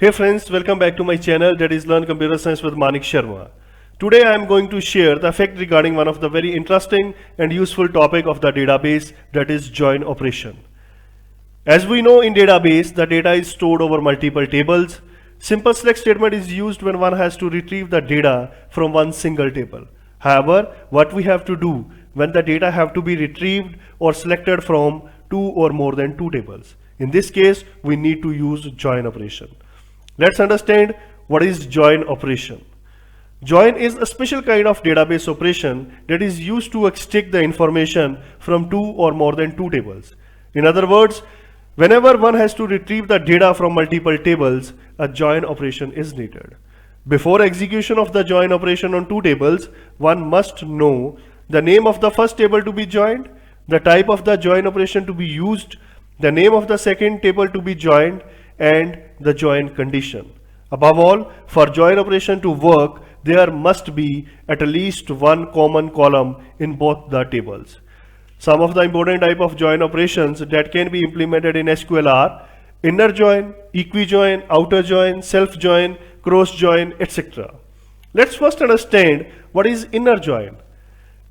Hey friends, welcome back to my channel, that is Learn Computer Science with Maanik Sharma. Today I am going to share the fact regarding one of the very interesting and useful topic of the database, that is join operation. As we know, in database the data is stored over multiple tables. Simple select statement is used when one has to retrieve the data from one single table. However, what we have to do when the data have to be retrieved or selected from two or more than two tables. In this case, we need to use join operation. Let's understand what is join operation. Join is a special kind of database operation that is used to extract the information from two or more than two tables. In other words, whenever one has to retrieve the data from multiple tables, a join operation is needed. Before execution of the join operation on two tables, one must know the name of the first table to be joined, the type of the join operation to be used, the name of the second table to be joined, and the join condition. Above all, for join operation to work, there must be at least one common column in both the tables. Some of the important type of join operations that can be implemented in SQL are inner join, equi-join, outer join, self join, cross join, etc. Let's first understand what is inner join.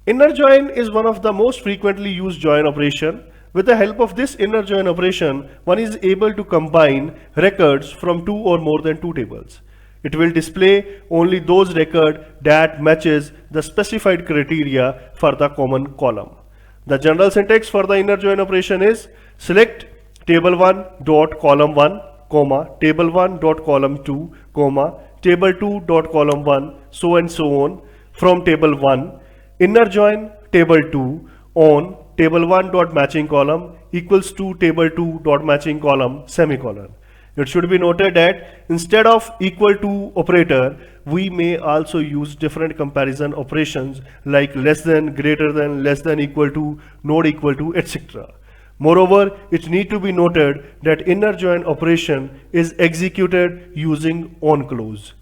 Inner join is one of the most frequently used join operation. With the help of this inner join operation, one is able to combine records from two or more than two tables. It will display only those records that matches the specified criteria for the common column. The general syntax for the inner join operation is select table1 dot column 1, comma, table1 dot column 2, comma, table2 dot column 1, so and so on from table 1, inner join table2 on table1 dot matching column equals to table2 dot matching column semicolon. It should be noted that instead of equal to operator, we may also use different comparison operations like less than, greater than, less than, equal to, not equal to, etc. Moreover, it need to be noted that inner join operation is executed using on clause.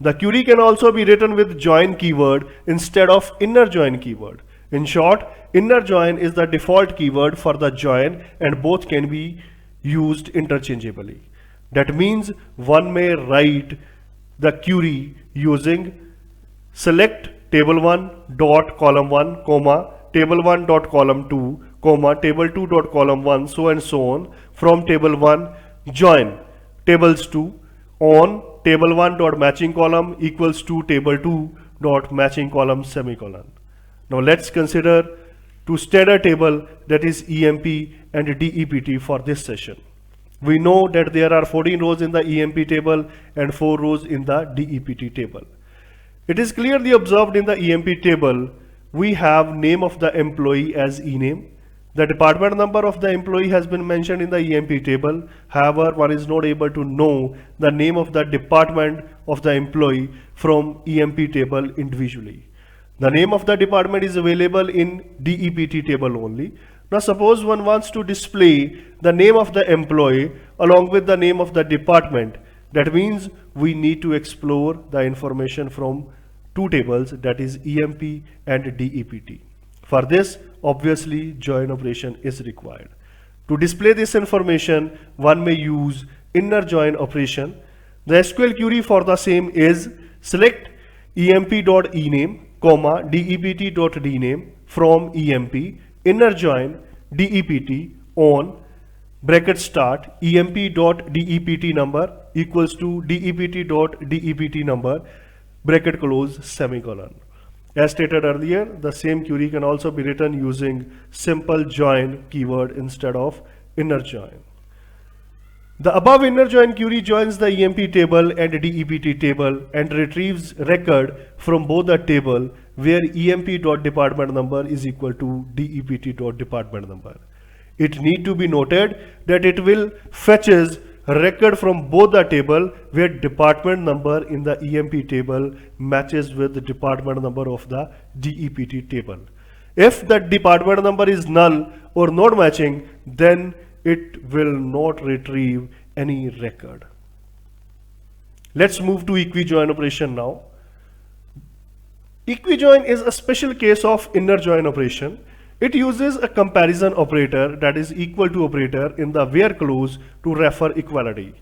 The query can also be written with join keyword instead of inner join keyword. In short, inner join is the default keyword for the join and both can be used interchangeably. That means one may write the query using select table1 dot column 1, comma, table1 dot column 2, comma, table2 dot column 1, so and so on from table 1, join tables 2 on table1 dot matching column equals to table2 dot matching column semicolon. Now let's consider two standard table, that is EMP and DEPT for this session. We know that there are 14 rows in the EMP table and 4 rows in the DEPT table. It is clearly observed in the EMP table, we have name of the employee as ename. The department number of the employee has been mentioned in the EMP table. However, one is not able to know the name of the department of the employee from EMP table individually. The name of the department is available in DEPT table only. Now suppose one wants to display the name of the employee along with the name of the department. That means we need to explore the information from two tables, that is EMP and DEPT. For this, obviously join operation is required. To display this information, one may use inner join operation. The SQL query for the same is select emp.ename, comma, dept.dname from EMP, inner join DEPT on bracket start emp.dept number equals to dept.dept number bracket close semicolon. As stated earlier, the same query can also be written using simple join keyword instead of inner join. The above inner join query joins the EMP table and DEPT table and retrieves record from both the table where emp.department number is equal to dept.department number. It need to be noted that it will fetches record from both the table where department number in the EMP table matches with the department number of the DEPT table. If the department number is null or not matching, then it will not retrieve any record. Let's move to equi-join operation now. Equi-join is a special case of inner join operation. It uses a comparison operator, that is equal to operator, in the where clause to refer equality.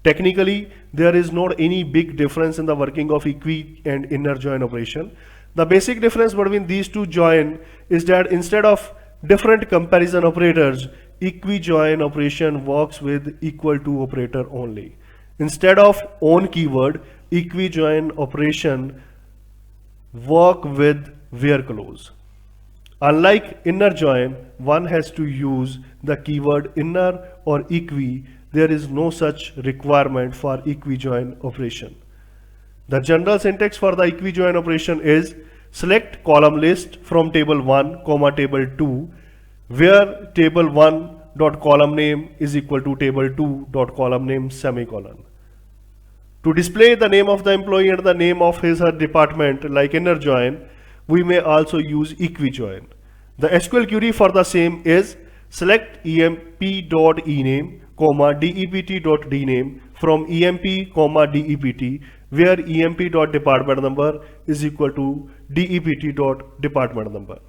Technically, there is not any big difference in the working of equi and inner join operation. The basic difference between these two join is that instead of different comparison operators, equi-join operation works with equal to operator only. Instead of on keyword, equi-join operation work with where clause. Unlike inner join, one has to use the keyword inner or equi. There is no such requirement for equi-join operation. The general syntax for the equi-join operation is select column list from table 1, comma table 2, where table 1 dot column name is equal to table 2 dot column name semicolon. To display the name of the employee and the name of his or department like inner join, we may also use equi-join. The SQL query for the same is select emp.ename, dept.dname from emp, dept, where emp.department number is equal to dept.department number.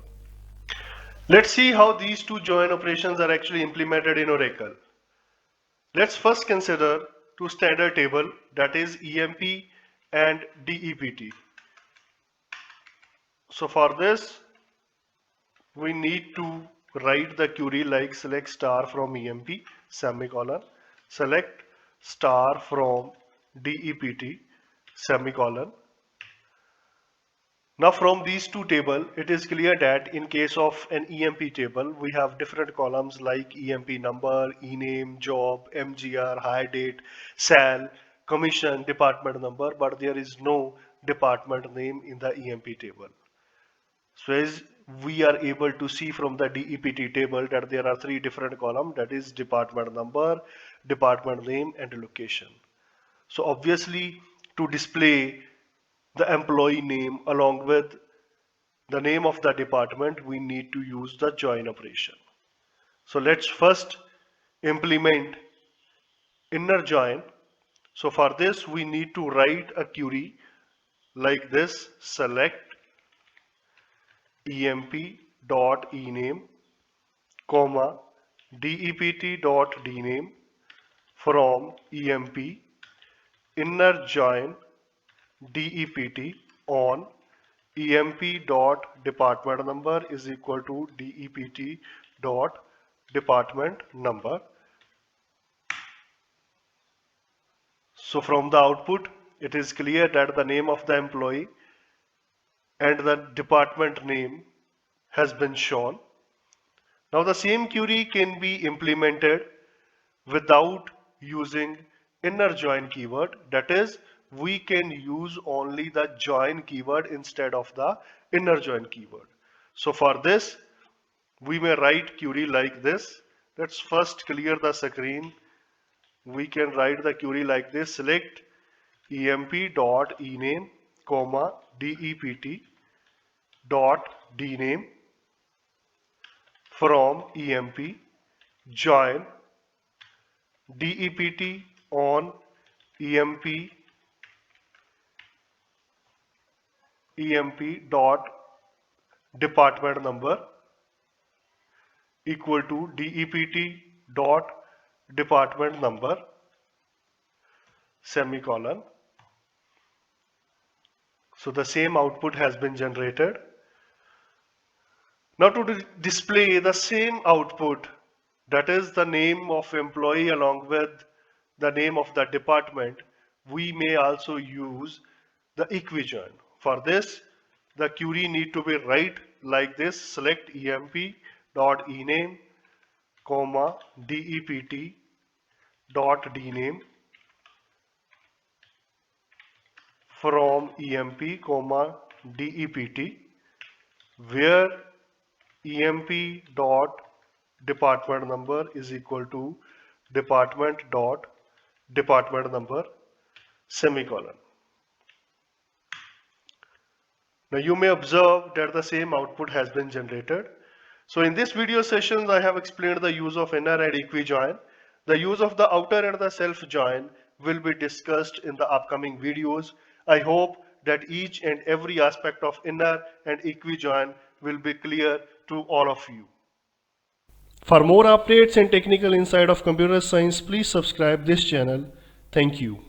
Let's see how these two join operations are actually implemented in Oracle. Let's first consider two standard table, that is emp and dept. So for this, we need to write the query like select star from emp semicolon, select star from dept semicolon. Now from these two tables, it is clear that in case of an EMP table, we have different columns like EMP number, ename, job, MGR, hire date, sal, commission, department number, but there is no department name in the EMP table. So as we are able to see from the DEPT table that there are three different columns, that is department number, department name and location. So obviously to display the employee name along with the name of the department, we need to use the join operation. So let's first implement inner join. So for this, we need to write a query like this: select emp.ename, dept.dname from emp inner join dept on emp.department number is equal to dept.department number. So from the output, it is clear that the name of the employee and the department name has been shown. Now the same query can be implemented without using inner join keyword, that is, we can use only the join keyword instead of the inner join keyword. So for this, we may write query like this. Let's first clear the screen. We can write the query like this: select emp.ename, dept.dname from emp join dept on emp.department number equal to dept.department number semicolon. So the same output has been generated. Now to display the same output, that is the name of employee along with the name of the department, we may also use the equi-join. For this, the query need to be write like this: select emp.ename, dept.dname from emp, dept, where emp.department number is equal to department.department number semicolon. Now you may observe that the same output has been generated. So in this video session, I have explained the use of inner and equi-join. The use of the outer and the self join will be discussed in the upcoming videos. I hope that each and every aspect of inner and equi-join will be clear to all of you. For more updates and technical insight of computer science, please subscribe this channel. Thank you.